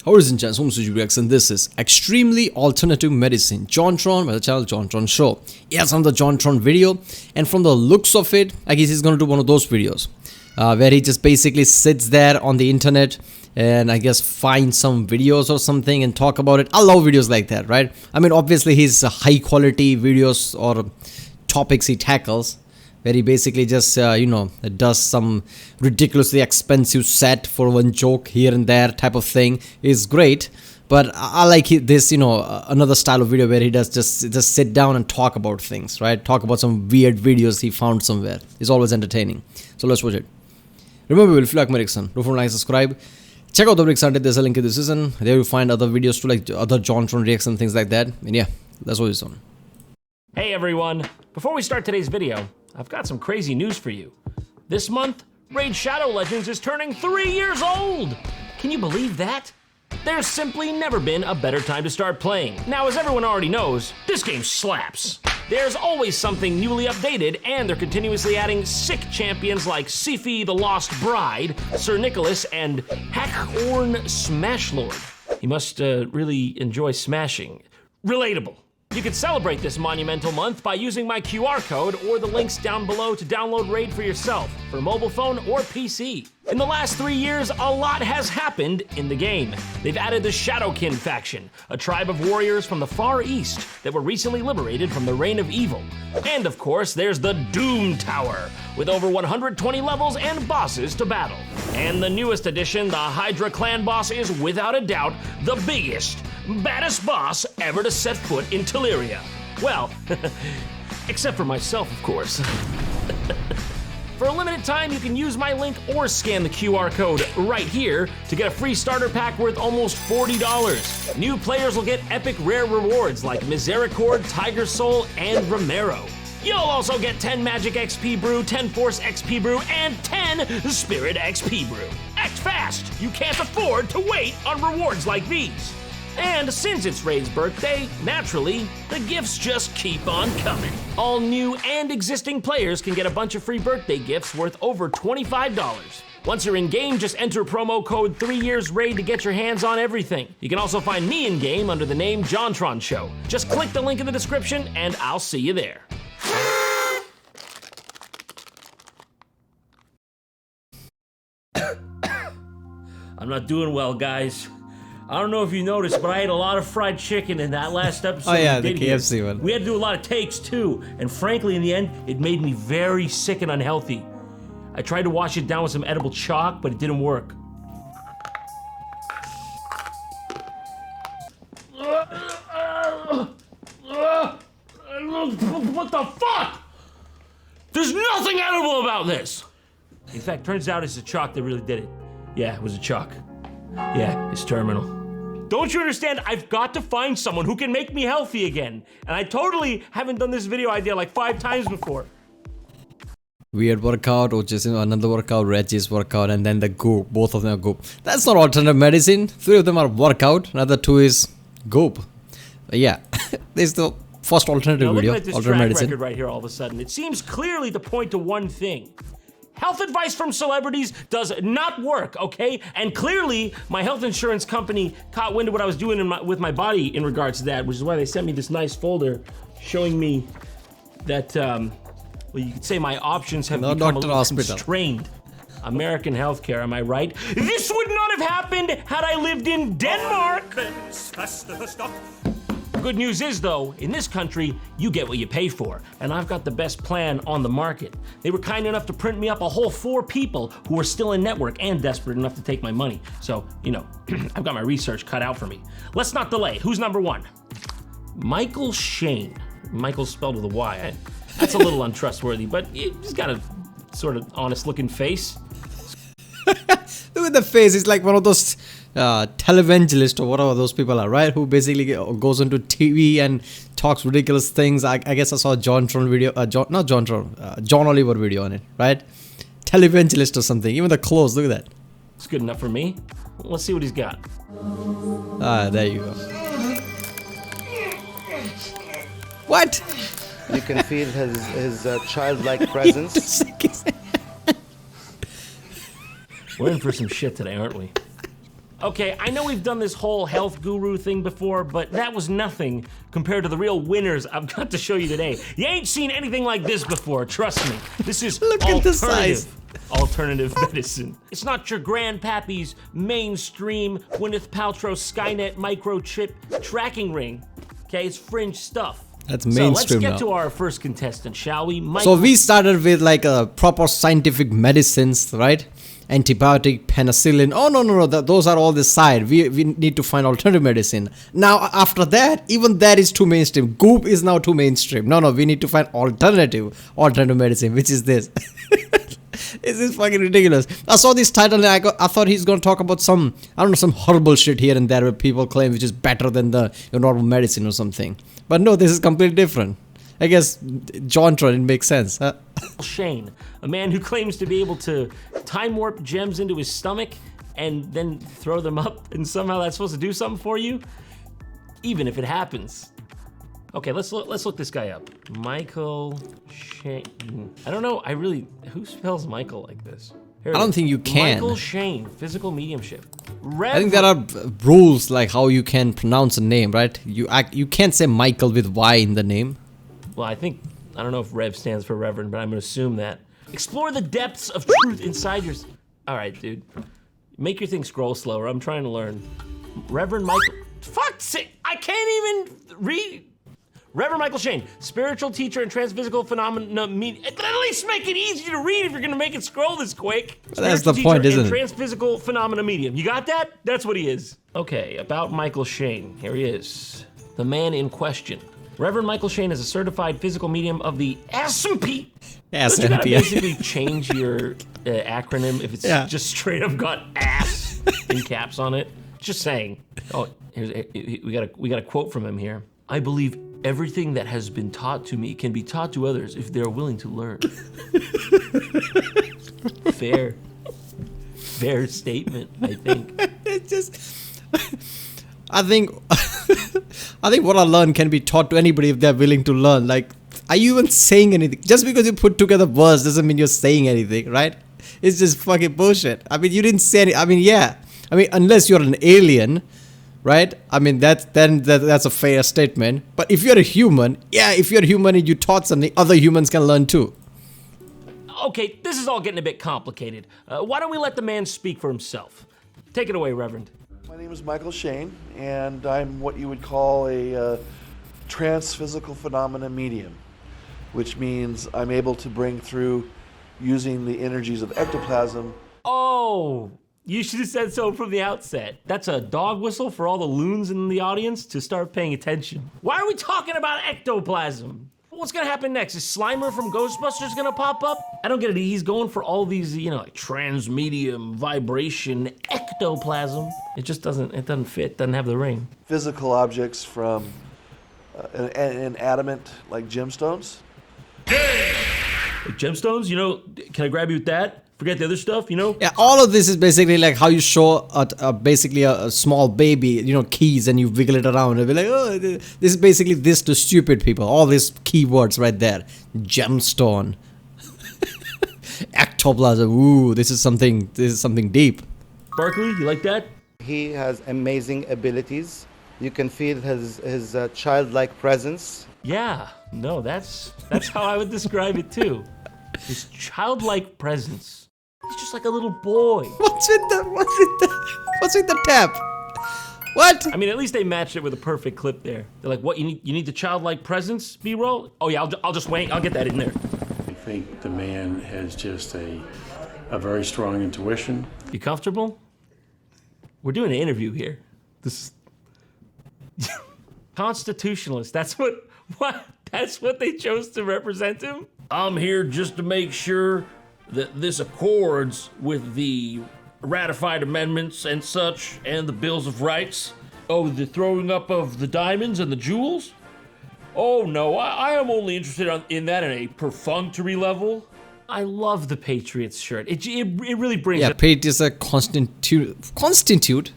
Ladies and gents, and this is Extremely Alternative Medicine, JonTron, by the channel JonTron Show. Yes, I'm the JonTron video, and from the looks of it, I guess he's gonna do one of those videos where he just basically sits there on the internet and I guess find some videos or something and talk about it. I love videos like that, right? I mean, obviously his high quality videos or topics he tackles, where he basically just does some ridiculously expensive set for one joke here and there type of thing is great. But I like this, another style of video where he does just sit down and talk about things, right? Talk about some weird videos he found somewhere. It's always entertaining. So let's watch it. Remember, if you like my reaction, don't forget to like, subscribe. Check out the reaction. There's a link in the description. There you'll find other videos too, like other JonTron reacts and things like that. And yeah, that's what it's on. Hey everyone! Before we start today's video, I've got some crazy news for you. This month, Raid Shadow Legends is turning 3 years old! Can you believe that? There's simply never been a better time to start playing. Now, as everyone already knows, this game slaps. There's always something newly updated, and they're continuously adding sick champions like Sifi the Lost Bride, Sir Nicholas, and Hackhorn Smashlord. He must really enjoy smashing. Relatable. You can celebrate this monumental month by using my QR code or the links down below to download Raid for yourself, for mobile phone or PC. In the last 3 years, a lot has happened in the game. They've added the Shadowkin faction, a tribe of warriors from the Far East that were recently liberated from the reign of evil. And of course, there's the Doom Tower, with over 120 levels and bosses to battle. And the newest addition, the Hydra clan boss, is without a doubt the biggest, baddest boss ever to set foot in Teleria. Well, except for myself, of course. For a limited time, you can use my link or scan the QR code right here to get a free starter pack worth almost $40. New players will get epic rare rewards like Misericord, Tiger Soul, and Romero. You'll also get 10 Magic XP Brew, 10 Force XP Brew, and 10 Spirit XP Brew. Act fast! You can't afford to wait on rewards like these. And since it's Raid's birthday, naturally, the gifts just keep on coming. All new and existing players can get a bunch of free birthday gifts worth over $25. Once you're in-game, just enter promo code 3YearsRaid to get your hands on everything. You can also find me in-game under the name JonTron Show. Just click the link in the description and I'll see you there. I'm not doing well, guys. I don't know if you noticed, but I ate a lot of fried chicken in that last episode. Oh yeah, the KFC one. We had to do a lot of takes too, and frankly, in the end, it made me very sick and unhealthy. I tried to wash it down with some edible chalk, but it didn't work. What the fuck? There's nothing edible about this! In fact, turns out it's the chalk that really did it. Yeah, it was a chalk. Yeah, it's terminal. Don't you understand? I've got to find someone who can make me healthy again. And I totally haven't done this video idea like 5 times before. Weird workout, or just another workout, Reggie's workout, and then the goop. Both of them are goop. That's not alternative medicine. 3 of them are workout. Another 2 is goop. Yeah, this is the first alternative video. Look at this track record right here all of a sudden. It seems clearly to point to one thing. Health advice from celebrities does not work, okay? And clearly, my health insurance company caught wind of what I was doing with my body in regards to that, which is why they sent me this nice folder showing me that, well, you could say my options have become a little constrained. American healthcare, am I right? This would not have happened had I lived in Denmark! Good news is, though, in this country, you get what you pay for, and I've got the best plan on the market. They were kind enough to print me up a whole 4 people who are still in network and desperate enough to take my money. So, I've got my research cut out for me. Let's not delay. Who's number 1? Mychael Shane. Michael's spelled with a Y. That's a little untrustworthy, but he's got a sort of honest-looking face. Look at the face. It's like one of those televangelist or whatever those people are, right? Who basically goes into TV and talks ridiculous things. I guess I saw a JonTron video, John Oliver video on it, right? Televangelist or something. Even the clothes, look at that. It's good enough for me. Let's see what he's got. There you go. What? You can feel his childlike presence. We're in for some shit today, aren't we? Okay, I know we've done this whole health guru thing before, but that was nothing compared to the real winners I've got to show you today. You ain't seen anything like this before, trust me. This is Look at the size. Alternative medicine. It's not your grandpappy's mainstream Gwyneth Paltrow Skynet microchip tracking ring. Okay, it's fringe stuff. That's So mainstream let's now. get to our first contestant, shall we? So we started with like a proper scientific medicines, right? Antibiotic, penicillin. Oh no, those are all the side. We need to find alternative medicine. Now after that, even that is too mainstream. Goop is now too mainstream. No, we need to find alternative medicine, which is this. This is fucking ridiculous. I saw this title and I thought he's gonna talk about some, I don't know, some horrible shit here and there where people claim which is better than the normal medicine or something. But no, this is completely different. I guess JonTron, it makes sense. Huh? Shane, a man who claims to be able to time warp gems into his stomach and then throw them up, and somehow that's supposed to do something for you, even if it happens. Okay, let's look this guy up. Mychael Shane. I don't know. Who spells Michael like this? Here I don't think you can. Mychael Shane, physical mediumship. I think there are rules like how you can pronounce a name, right? You can't say Michael with Y in the name. Well, I don't know if Rev stands for Reverend, but I'm gonna assume that. Explore the depths of truth inside your... All right, dude. Make your thing scroll slower. I'm trying to learn. Reverend Michael... Fuck's sake! I can't even read... Reverend Mychael Shane, spiritual teacher and transphysical phenomena. At least make it easy to read if you're gonna make it scroll this quick. That's the point, isn't it? Transphysical phenomena medium. You got that? That's what he is. Okay, about Mychael Shane. Here he is. The man in question. Reverend Mychael Shane is a certified physical medium of the SMP. Don't you gotta basically change your acronym if it's just straight up got ass in caps on it? Just saying. Oh, we got a quote from him here. I believe everything that has been taught to me can be taught to others if they're willing to learn. Fair statement, I think. It's just, I think what I learn can be taught to anybody if they're willing to learn. Like, are you even saying anything? Just because you put together words doesn't mean you're saying anything, right? It's just fucking bullshit. I mean, you didn't say any. I mean, unless you're an alien, right? I mean, that's a fair statement. But if you're a human, and you taught something, other humans can learn too. Okay, this is all getting a bit complicated. Why don't we let the man speak for himself? Take it away, Reverend. My name is Mychael Shane, and I'm what you would call a transphysical phenomena medium, which means I'm able to bring through using the energies of ectoplasm. Oh, you should have said so from the outset. That's a dog whistle for all the loons in the audience to start paying attention. Why are we talking about ectoplasm? What's gonna happen next? Is Slimer from Ghostbusters gonna pop up? I don't get it. He's going for all these, like transmedium, vibration, ectoplasm. It just doesn't fit, doesn't have the ring. Physical objects from an adamant like gemstones. Like gemstones, can I grab you with that? Forget the other stuff, Yeah, all of this is basically like how you show basically a small baby, keys, and you wiggle it around and be like, oh, this is basically this to stupid people. All these keywords right there. Gemstone. Ectoplasm. Ooh, this is something deep. Barkley, you like that? He has amazing abilities. You can feel his childlike presence. Yeah, no, that's how I would describe it too. His childlike presence. He's just like a little boy. What's with the tap? What? I mean, at least they matched it with a perfect clip there. They're like, what, you need the childlike presence, B-roll? Oh yeah, I'll just wait, I'll get that in there. I think the man has just a very strong intuition. You comfortable? We're doing an interview here. This is constitutionalist, that's what they chose to represent him? I'm here just to make sure that this accords with the ratified amendments and such, and the bills of rights. Oh, the throwing up of the diamonds and the jewels? Oh no, I am only interested in that in a perfunctory level. I love the Patriots shirt. It really brings it. Patriots are constitute?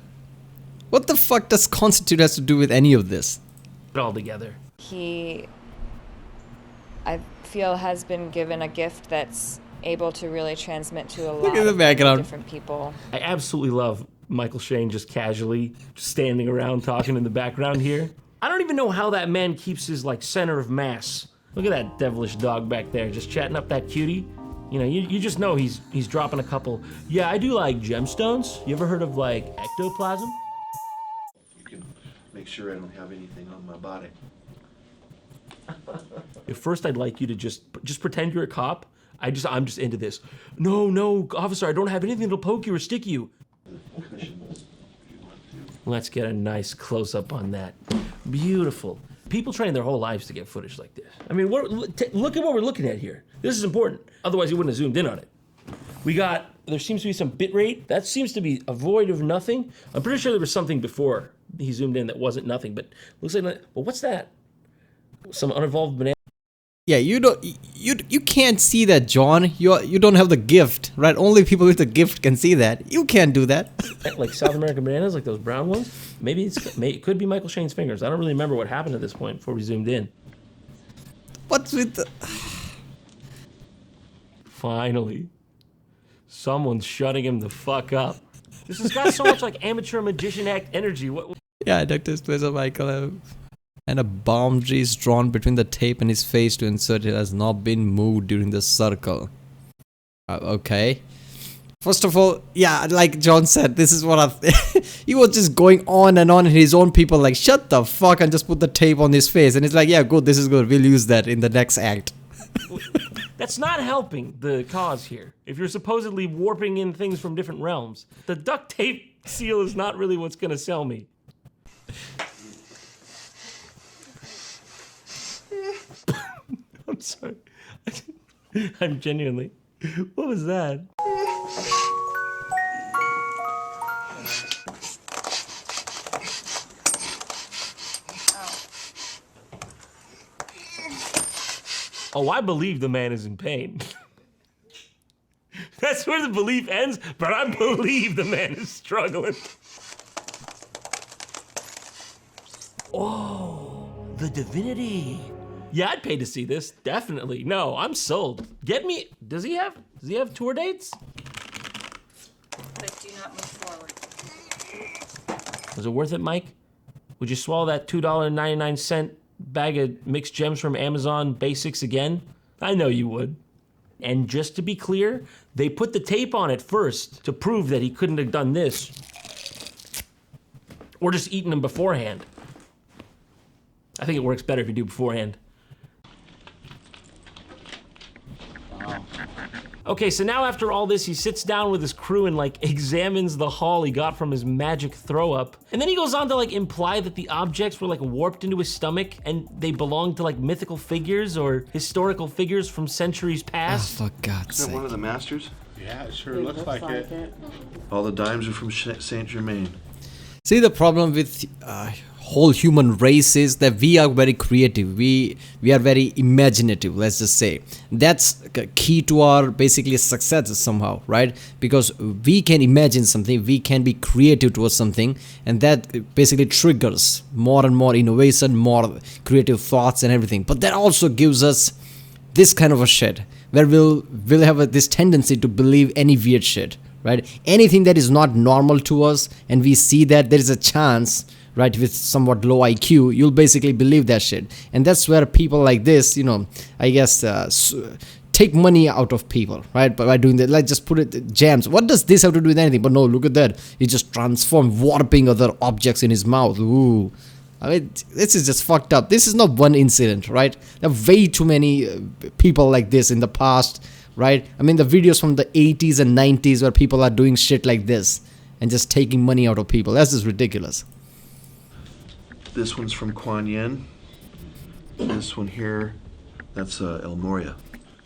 What the fuck does constitute has to do with any of this? All together. He, I feel, has been given a gift that's able to really transmit to a lot of different people. I absolutely love Mychael Shane just casually standing around talking in the background here. I don't even know how that man keeps his like center of mass. Look at that devilish dog back there, just chatting up that cutie. You know, you just know he's dropping a couple. Yeah, I do like gemstones. You ever heard of like ectoplasm? You can make sure I don't have anything on my body. At first, I'd like you to just pretend you're a cop. I'm just into this. No, officer, I don't have anything that'll poke you or stick you. Let's get a nice close-up on that. Beautiful. People train their whole lives to get footage like this. I mean, look at what we're looking at here. This is important. Otherwise, you wouldn't have zoomed in on it. There seems to be some bit rate. That seems to be a void of nothing. I'm pretty sure there was something before he zoomed in that wasn't nothing, but looks like, well, what's that? Some uninvolved banana. Yeah, you can't see that, John. You don't have the gift, right? Only people with the gift can see that. You can't do that. Like South American bananas, like those brown ones. Maybe it could be Mychael Shane's fingers. I don't really remember what happened at this point before we zoomed in. What's with the... Finally, someone's shutting him the fuck up. This has got so much like amateur magician act energy. What? Yeah, Doctor's place of Mychael, and a boundary is drawn between the tape and his face to insert it has not been moved during the circle. Okay. First of all, yeah, like John said, this is what he was just going on and his own people like, shut the fuck, and just put the tape on his face. And it's like, yeah, good, this is good. We'll use that in the next act. That's not helping the cause here. If you're supposedly warping in things from different realms, the duct tape seal is not really what's gonna sell me. I'm sorry. I'm genuinely. What was that? Oh, I believe the man is in pain. That's where the belief ends, but I believe the man is struggling. Oh, the divinity. Yeah, I'd pay to see this, definitely. No, I'm sold. Get me, does he have tour dates? But do not move forward. Was it worth it, Mike? Would you swallow that $2.99 bag of mixed gems from Amazon Basics again? I know you would. And just to be clear, they put the tape on it first to prove that he couldn't have done this. Or just eaten them beforehand. I think it works better if you do beforehand. Okay, so now after all this, he sits down with his crew and like examines the haul he got from his magic throw up. And then he goes on to like imply that the objects were like warped into his stomach and they belonged to like mythical figures or historical figures from centuries past. Oh, for God's Is that sake. one of the masters? Yeah, it sure looks like it. All the dimes are from Saint Germain. See, the problem with whole human race is that we are very creative. We are very imaginative, let's just say. That's key to our basically success somehow, right? Because we can imagine something, we can be creative towards something, and that basically triggers more and more innovation, more creative thoughts and everything. But that also gives us this kind of a shit where we'll have this tendency to believe any weird shit, right? Anything that is not normal to us and we see that there is a chance, right, with somewhat low IQ, you'll basically believe that shit. And that's where people like this, you know, I guess take money out of people, right, by doing that. Like, just put it jams. What does this have to do with anything? But no, look at that, he just transformed, warping other objects in his mouth. Ooh, I mean, this is just fucked up. This is not one incident, right? There are way too many people like this in the past, right? I mean, the videos from the 80s and 90s where people are doing shit like this and just taking money out of people. That's just ridiculous. This one's from Kuan Yin. This one here, that's El Moria.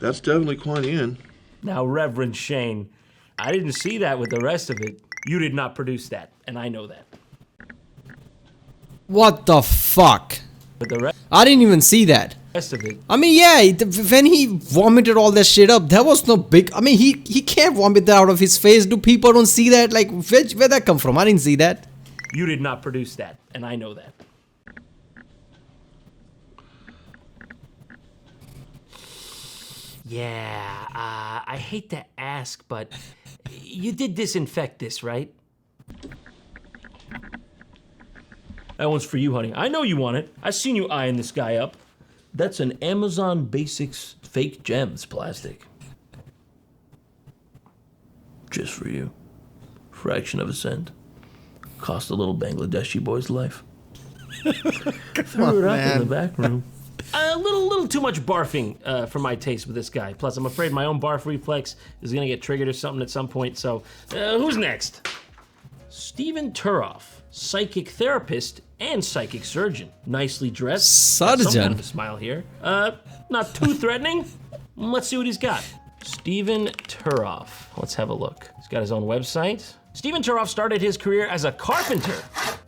That's definitely Kuan Yin. Now, Reverend Shane, I didn't see that with the rest of it. You did not produce that, and I know that. What the fuck? But the I didn't even see that. rest of it. I mean, yeah, when he vomited all that shit up, that was no big... I mean, he can't vomit that out of his face. Do people don't see that? Like, where'd that come from? I didn't see that. You did not produce that, and I know that. Yeah, I hate to ask, but you did disinfect this, right? That one's for you, honey. I know you want it. I've seen you eyeing this guy up. That's an Amazon Basics fake gems plastic. Just for you. Fraction of a cent. Cost a little Bangladeshi boy's life. Threw it up in the back room. A little too much barfing for my taste with this guy. Plus, I'm afraid my own barf reflex is gonna get triggered or something at some point. So, who's next? Stephen Turoff, psychic therapist and psychic surgeon. Nicely dressed. Surgeon? Some kind of a smile here. Not too threatening. Let's see what he's got. Stephen Turoff. Let's have a look. He's got his own website. Stephen Turoff started his career as a carpenter.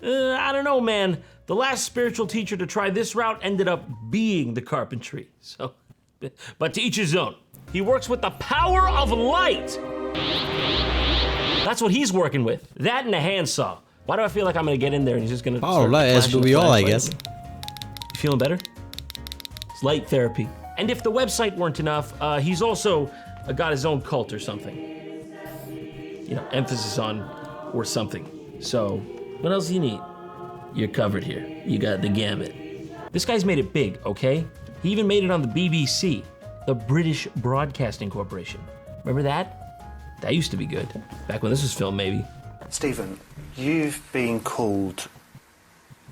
I don't know, man. The last spiritual teacher to try this route ended up being the carpentry. So, but to each his own. He works with the power of light. That's what he's working with. That and a handsaw. Why do I feel like I'm gonna get in there and he's just gonna Power of light, as do we all, I guess. You feeling better? It's light therapy. And if the website weren't enough, he's also got his own cult or something. You know, emphasis on or something. So, what else do you need? You're covered here. You got the gamut. This guy's made it big, okay? He even made it on the BBC, the British Broadcasting Corporation. Remember that? That used to be good. Back when this was filmed, maybe. Stephen, you've been called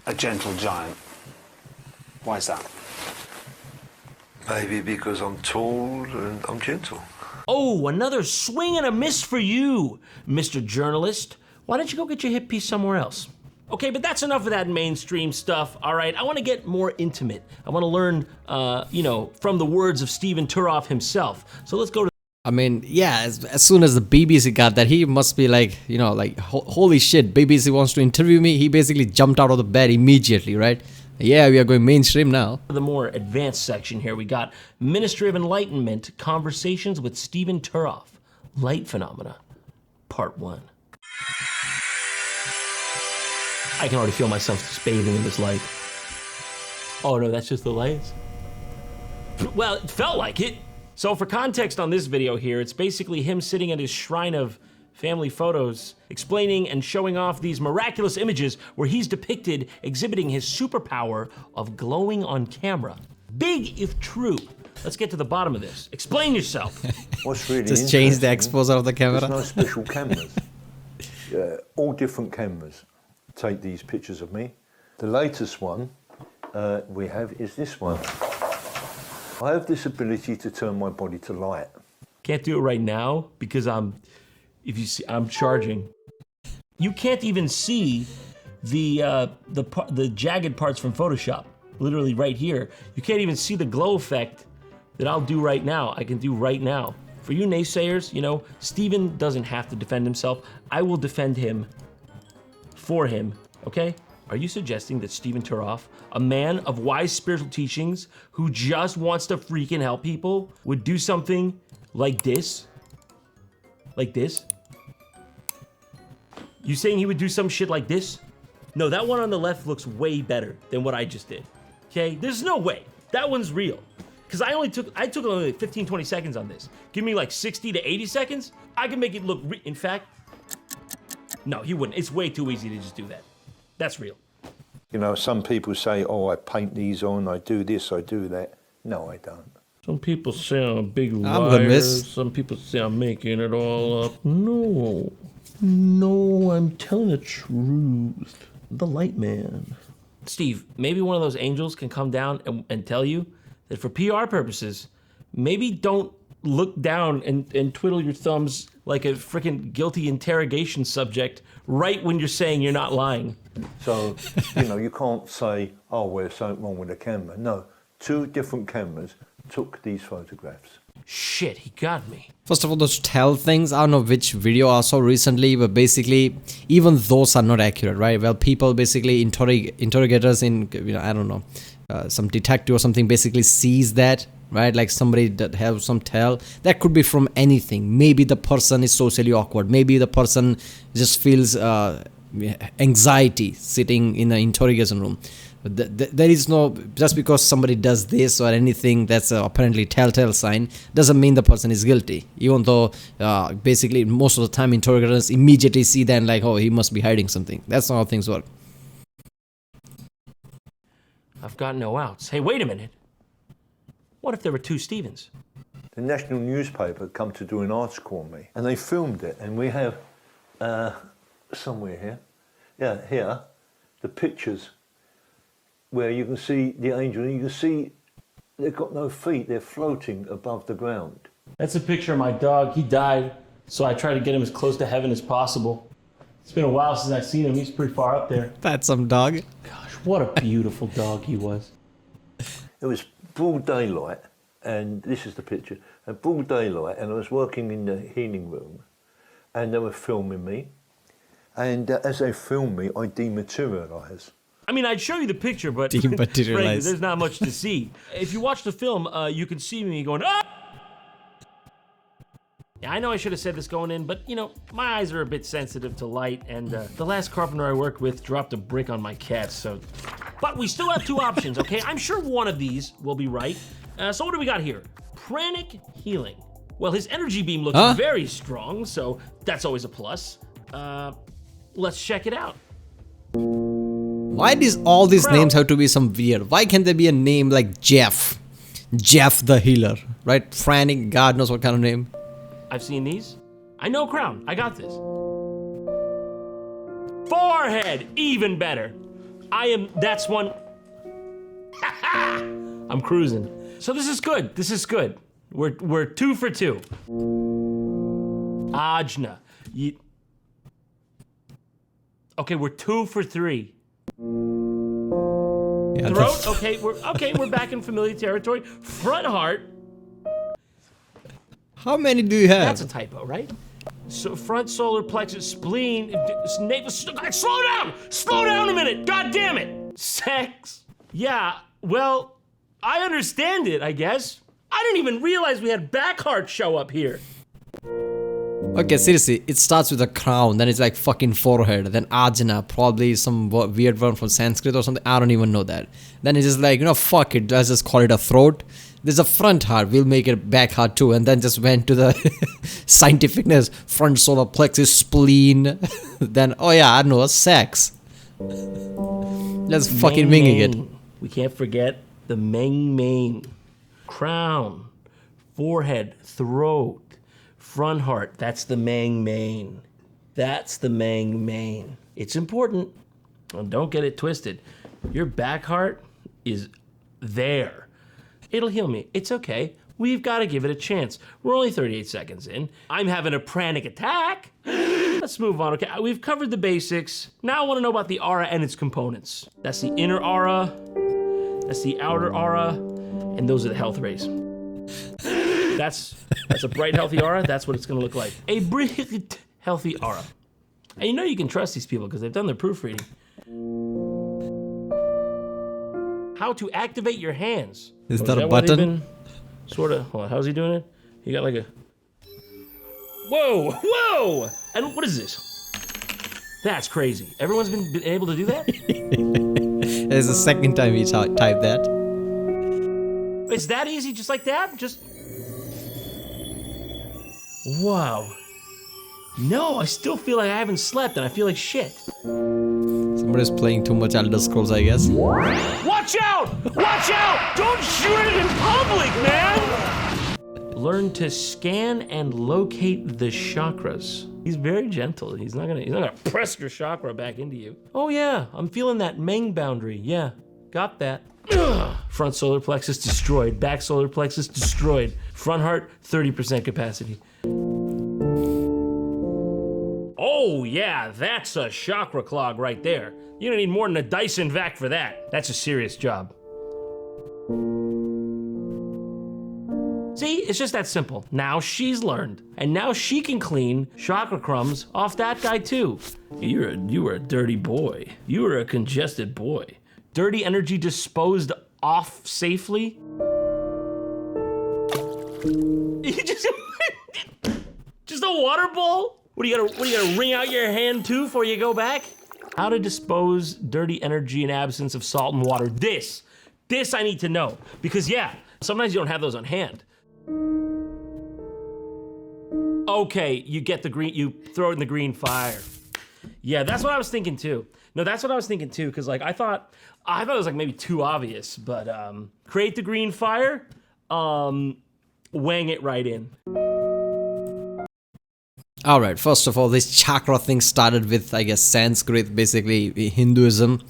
a gentle giant. Why is that? Maybe because I'm tall and I'm gentle. Oh, another swing and a miss for you, Mr. Journalist. Why don't you go get your hit piece somewhere else? Okay, but that's enough of that mainstream stuff, all right? I want to get more intimate. I want to learn, from the words of Stephen Turoff himself. So let's go to... I mean, yeah, as soon as the BBC got that, he must be like, holy shit, BBC wants to interview me. He basically jumped out of the bed immediately, right? Yeah, we are going mainstream now. The more advanced section here, we got Ministry of Enlightenment, Conversations with Stephen Turoff, Light Phenomena, Part 1. I can already feel myself just bathing in this light. Oh no, that's just the lights? Well, it felt like it. So for context on this video here, it's basically him sitting at his shrine of family photos, explaining and showing off these miraculous images where he's depicted exhibiting his superpower of glowing on camera. Big if true. Let's get to the bottom of this. Explain yourself. What's really Just change the exposure of the camera. There's no special cameras. All different cameras take these pictures of me. The latest one we have is this one. I have this ability to turn my body to light. Can't do it right now because I'm charging. You can't even see the jagged parts from Photoshop. Literally right here. You can't even see the glow effect that I'll do right now. I can do right now. For you naysayers, Stephen doesn't have to defend himself. I will defend him for him, okay? Are you suggesting that Stephen Turoff, a man of wise spiritual teachings who just wants to freaking help people, would do something like this? Like this? You saying he would do some shit like this? No, that one on the left looks way better than what I just did. Okay? There's no way. That one's real. Because I took only like 15, 20 seconds on this. Give me like 60 to 80 seconds. I can make it look, in fact, no, he wouldn't. It's way too easy to just do that. That's real. Some people say, oh, I paint these on, I do this, I do that. No, I don't. Some people say I'm a big liar. Some people say I'm making it all up. No, I'm telling the truth. The light man. Steve, maybe one of those angels can come down and tell you that for PR purposes, maybe don't look down and twiddle your thumbs like a freaking guilty interrogation subject right when you're saying you're not lying. So, you can't say, oh, there's something wrong with the camera. No, 2 different cameras took these photographs. Shit, he got me. First of all, those tell things, I don't know which video I saw recently, but basically, even those are not accurate, right? Well, people basically, interrogators in, I don't know, some detective or something basically sees that, right? Like somebody that has some tell. That could be from anything. Maybe the person is socially awkward. Maybe the person just feels anxiety sitting in the interrogation room. There is no, just because somebody does this or anything that's apparently telltale sign doesn't mean the person is guilty, even though basically most of the time interrogators immediately see that like, oh, he must be hiding something. That's not how things work. I've got no outs. Hey, wait a minute. What if there were two Stevens? The national newspaper come to do an article on me, and they filmed it, and we have somewhere here, yeah, here, the pictures where you can see the angel, and you can see they've got no feet, they're floating above the ground. That's a picture of my dog. He died, so I try to get him as close to heaven as possible. It's been a while since I've seen him. He's pretty far up there. That's some dog. Gosh, what a beautiful dog he was. It was broad daylight, and this is the picture, broad daylight, and I was working in the healing room, and they were filming me, and as they filmed me, I dematerialised. I mean, I'd show you the picture, but Dematerialize. frankly, there's not much to see. If you watch the film, you can see me going, ah! Yeah, I know I should have said this going in, but, you know, my eyes are a bit sensitive to light, and the last carpenter I worked with dropped a brick on my cat, so... But we still have two options, okay? I'm sure one of these will be right. So what do we got here? Pranic healing. Well, his energy beam looks very strong, so that's always a plus. Let's check it out. Why does all these names have to be some weird? Why can't there be a name like Jeff? Jeff the healer, right? Pranic, God knows what kind of name. I've seen these. I know Crown. I got this. Forehead, even better. That's one. I'm cruising. So this is good. This is good. We're 2 for 2. Ajna. Okay, we're 2 for 3. Yeah, Throat. Okay, we're back in familiar territory. Front heart. How many do you have? That's a typo, right? So front solar plexus, spleen, navel. Slow down! Slow down a minute! God damn it! Sex. Yeah. Well, I understand it. I guess. I didn't even realize we had back heart show up here. Okay, seriously, it starts with a crown, then it's like fucking forehead, then ajna, probably some weird word from Sanskrit or something, I don't even know that. Then it's just like, you know, fuck it, let's just call it a throat. There's a front heart, we'll make it back heart too, and then just went to the scientificness, front solar plexus, spleen, then, oh yeah, I don't know, sex. Just fucking winging it. We can't forget the main. Crown, forehead, throat. Front heart, that's the main. That's the main. It's important. Well, don't get it twisted. Your back heart is there. It'll heal me. It's okay. We've got to give it a chance. We're only 38 seconds in. I'm having a pranic attack. Let's move on, okay? We've covered the basics. Now I want to know about the aura and its components. That's the inner aura. That's the outer aura. And those are the health rays. That's a bright, healthy aura. That's what it's going to look like. A bright, healthy aura. And you know you can trust these people because they've done their proofreading. How to activate your hands. Is that a button? Sort of. Hold on, how's he doing it? He got like a... Whoa! And what is this? That's crazy. Everyone's been able to do that? It's the second time he typed that. It's that easy, just like that? Just... Wow. No, I still feel like I haven't slept and I feel like shit. Somebody's playing too much Elder Scrolls, I guess. Watch out! Watch out! Don't shoot it in public, man! Learn to scan and locate the chakras. He's very gentle. He's not gonna press your chakra back into you. Oh yeah, I'm feeling that main boundary. Yeah, got that. Ugh. Front solar plexus destroyed. Back solar plexus destroyed. Front heart, 30% capacity. Oh yeah, that's a chakra clog right there. You don't need more than a Dyson vac for that. That's a serious job. See, it's just that simple. Now she's learned, and now she can clean chakra crumbs off that guy too. You were a dirty boy. You were a congested boy. Dirty energy disposed off safely. You just a water bowl? What are you gonna wring out your hand too before you go back? How to dispose dirty energy in absence of salt and water. This I need to know. Because yeah, sometimes you don't have those on hand. Okay, you get the green, you throw it in the green fire. Yeah, that's what I was thinking too. No, that's what I was thinking too, because like I thought it was like maybe too obvious, but create the green fire, wang it right in. Alright, first of all, this chakra thing started with, I guess, Sanskrit, basically Hinduism,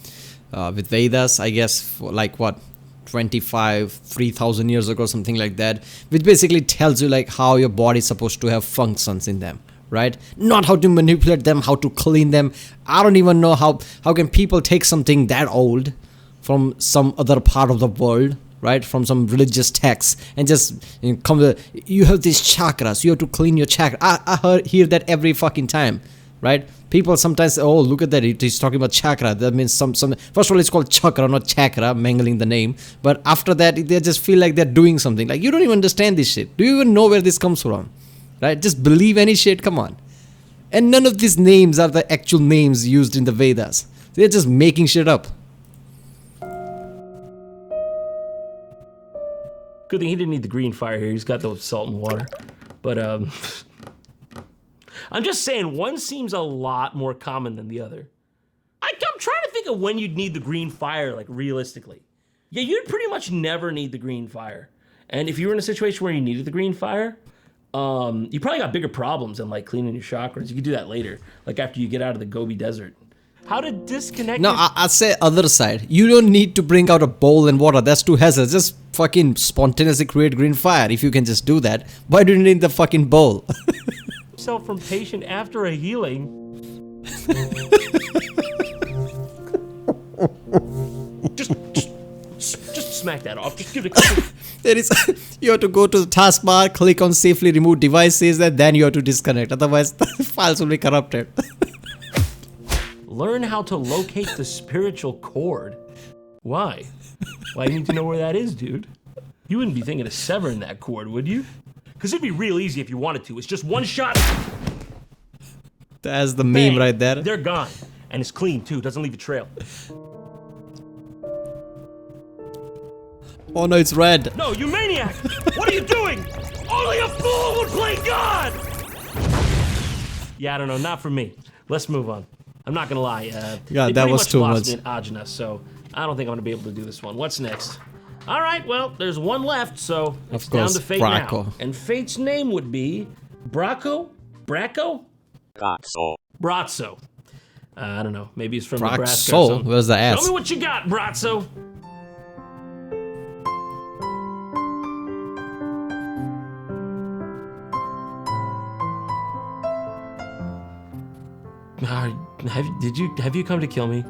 with Vedas, I guess, for like what, 3,000 years ago, something like that, which basically tells you like how your body is supposed to have functions in them, right? Not how to manipulate them, how to clean them. I don't even know how can people take something that old from some other part of the world, right, from some religious text, and just come to, you have these chakras, you have to clean your chakra. I hear that every fucking time, right? People sometimes, oh, look at that, he's talking about chakra. That means some first of all, it's called chakra, not chakra, mangling the name. But after that, they just feel like they're doing something. Like, you don't even understand this shit. Do you even know where this comes from? Right? Just believe any shit, come on. And none of these names are the actual names used in the Vedas. They're just making shit up. Good thing he didn't need the green fire here. He's got the salt and water. But I'm just saying, one seems a lot more common than the other. I'm trying to think of when you'd need the green fire, like realistically. Yeah, you'd pretty much never need the green fire. And if you were in a situation where you needed the green fire, you probably got bigger problems than like cleaning your chakras. You could do that later, like after you get out of the Gobi Desert. How to disconnect? No, I say other side. You don't need to bring out a bowl and water. That's too hazardous. Just fucking spontaneously create green fire. If you can just do that, why do you need the fucking bowl? Yourself from patient after a healing. just smack that off. Just give it a couple. There is, you have to go to the taskbar, click on safely remove devices, and then you have to disconnect. Otherwise, the files will be corrupted. Learn how to locate the spiritual cord. Why? Why do you need to know where that is, dude? You wouldn't be thinking of severing that cord, would you? Because it'd be real easy if you wanted to. It's just one shot. That's the meme Bang. right there. They're gone. And it's clean, too. Doesn't leave a trail. Oh no, it's red. No, you maniac! What are you doing? Only a fool would play God! Yeah, I don't know. Not for me. Let's move on. I'm not gonna lie. Yeah, they that pretty was much too lost much. me in Ajna, so I don't think I'm gonna be able to do this one. What's next? All right, well, there's one left, so it's down to Fate Braco. now. And Fate's name would be Braco? Braco? Brazzo. I don't know. Maybe it's from Nebraska. Or something. Where's the ass? Show me what you got, Brazzo. Have you come to kill me?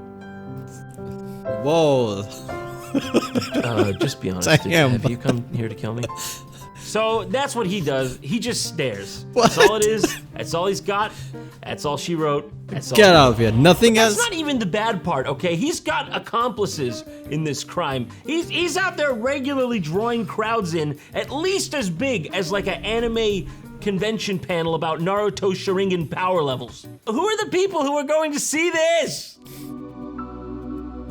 Whoa. Just be honest. Damn. Have you come here to kill me? So that's what he does. He just stares. What? That's all it is. That's all he's got. That's all she wrote. That's all. Get out of here. Nothing else. That's not even the bad part, okay? He's got accomplices in this crime. He's out there regularly drawing crowds in, at least as big as like an anime convention panel about Naruto Sharingan power levels. Who are the people who are going to see this?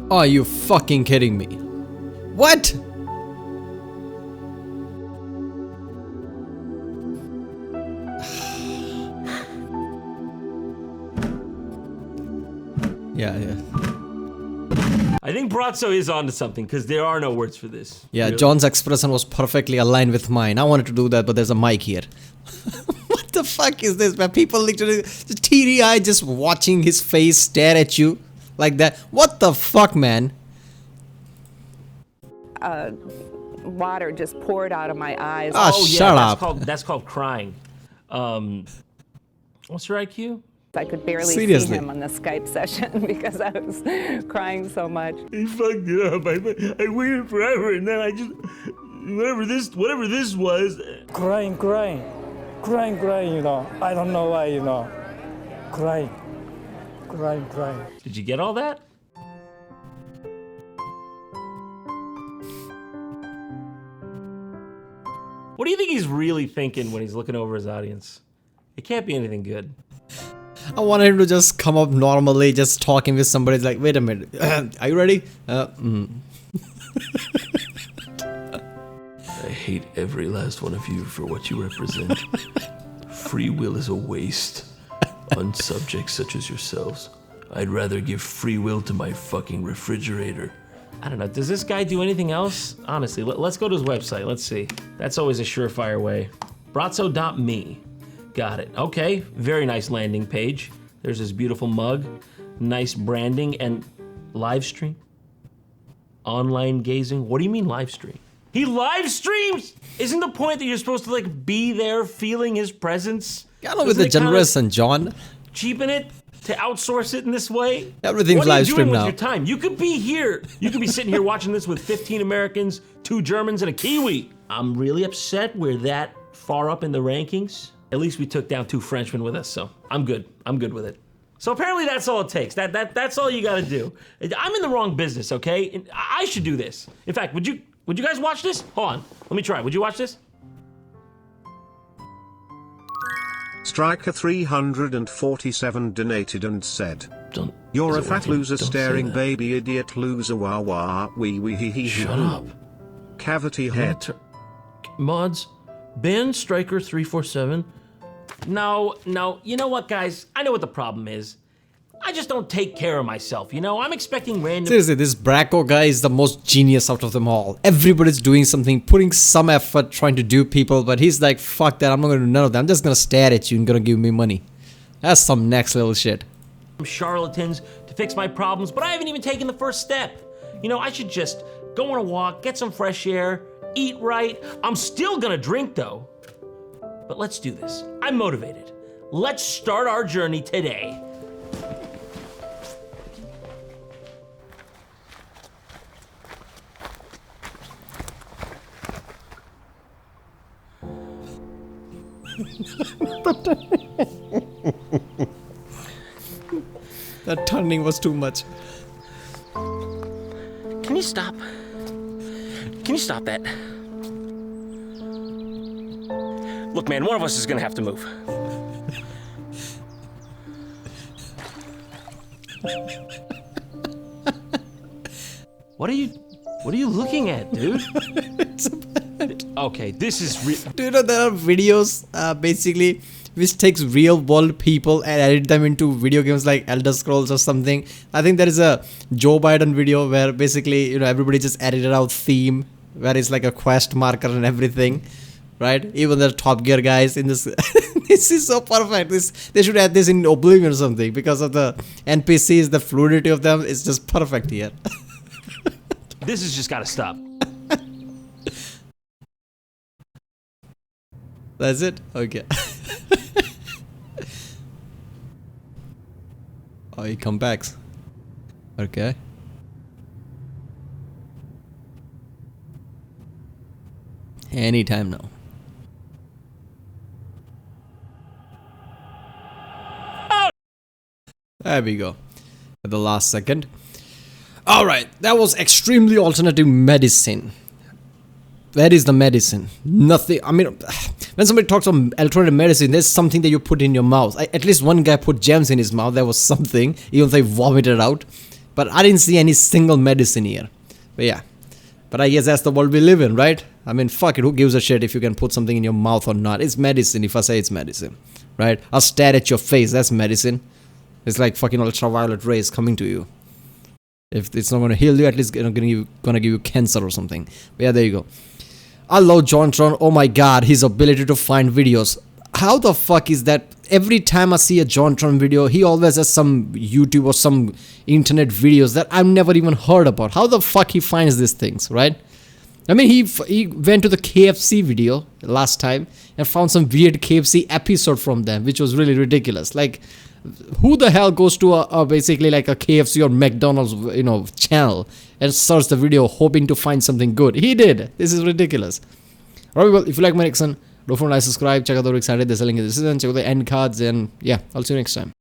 Are you fucking kidding me? What? Yeah. I think Brazzo is onto something because there are no words for this. Yeah, Really. John's expression was perfectly aligned with mine. I wanted to do that, but there's a mic here. What the fuck is this, man? People literally, the teary-eye just watching his face stare at you like that. What the fuck, man? Water just poured out of my eyes. Ah, Oh yeah, shut up. That's called crying. What's your IQ? I could barely Seriously. see him on the Skype session because I was crying so much. He fucked it up. I waited forever, and then I just whatever this was. Crying, you know. I don't know why, you know. Crying. Did you get all that? What do you think he's really thinking when he's looking over his audience? It can't be anything good. I wanted him to just come up normally, just talking with somebody. It's like, wait a minute, are you ready? I hate every last one of you for what you represent. Free will is a waste on subjects such as yourselves. I'd rather give free will to my fucking refrigerator. I don't know, does this guy do anything else? Honestly, let's go to his website, let's see. That's always a surefire way. Brazzo.me. Got it. Okay, very nice landing page. There's his beautiful mug, nice branding, and live stream. Online gazing. What do you mean live stream? He live streams! Isn't the point that you're supposed to like be there feeling his presence? Get on with the generation, John. Cheapen it to outsource it in this way? Everything's live stream now. What are you doing with your time? You could be here. You could be sitting here watching this with 15 Americans, 2 Germans, and a Kiwi. I'm really upset we're that far up in the rankings. At least we took down 2 Frenchmen with us, so I'm good. I'm good with it. So apparently that's all it takes. That's all you gotta do. I'm in the wrong business, okay? I should do this. In fact, would you guys watch this? Hold on, let me try. Would you watch this? Striker 347 donated and said, "You're a fat loser, staring baby idiot loser, wah wah wee wee hee hee." Shut up. Cavity head. Mods, ban Striker 347. No, you know what, guys? I know what the problem is. I just don't take care of myself, you know? I'm expecting random... Seriously, this Braco guy is the most genius out of them all. Everybody's doing something, putting some effort, trying to do people, but he's like, fuck that, I'm not gonna do none of that. I'm just gonna stare at you and gonna give me money. That's some next level shit. Charlatans to fix my problems, but I haven't even taken the first step. You know, I should just go on a walk, get some fresh air, eat right. I'm still gonna drink though. But let's do this. I'm motivated. Let's start our journey today. That turning was too much. Can you stop? Can you stop that? Look, man, one of us is gonna have to move. What are you looking at, dude? Okay, this is do you know there are videos basically which takes real world people and edit them into video games like Elder Scrolls or something. I think there is a Joe Biden video where basically, you know, everybody just edited out theme where it's like a quest marker and everything, right? Even the Top Gear guys in this this is so perfect. They should add this in Oblivion or something because of the NPCs, the fluidity of them is just perfect here. This has just gotta stop. That's it? Okay. Oh, he comes back. Okay. Anytime now. There we go. At the last second. Alright, that was extremely alternative medicine. Where is the medicine? Nothing. I mean, when somebody talks about alternative medicine, there's something that you put in your mouth. At least one guy put gems in his mouth. There was something, even though he vomited out. But I didn't see any single medicine here. But yeah. But I guess that's the world we live in, right? I mean, fuck it. Who gives a shit if you can put something in your mouth or not? It's medicine if I say it's medicine, right? I'll stare at your face. That's medicine. It's like fucking ultraviolet rays coming to you. If it's not going to heal you, at least it's gonna give you cancer or something. But yeah, there you go. I love JonTron. Oh my god, his ability to find videos. How the fuck is that? Every time I see a JonTron video, he always has some YouTube or some internet videos that I've never even heard about. How the fuck he finds these things, right? I mean, he went to the KFC video last time and found some weird KFC episode from them, which was really ridiculous. Like, who the hell goes to a basically like a KFC or McDonald's, you know, channel and search the video hoping to find something good? He did. This is ridiculous. Alright, well, if you like my reaction, don't forget to like, subscribe, check out the excited, there's a link in the description, check out the end cards, and yeah, I'll see you next time.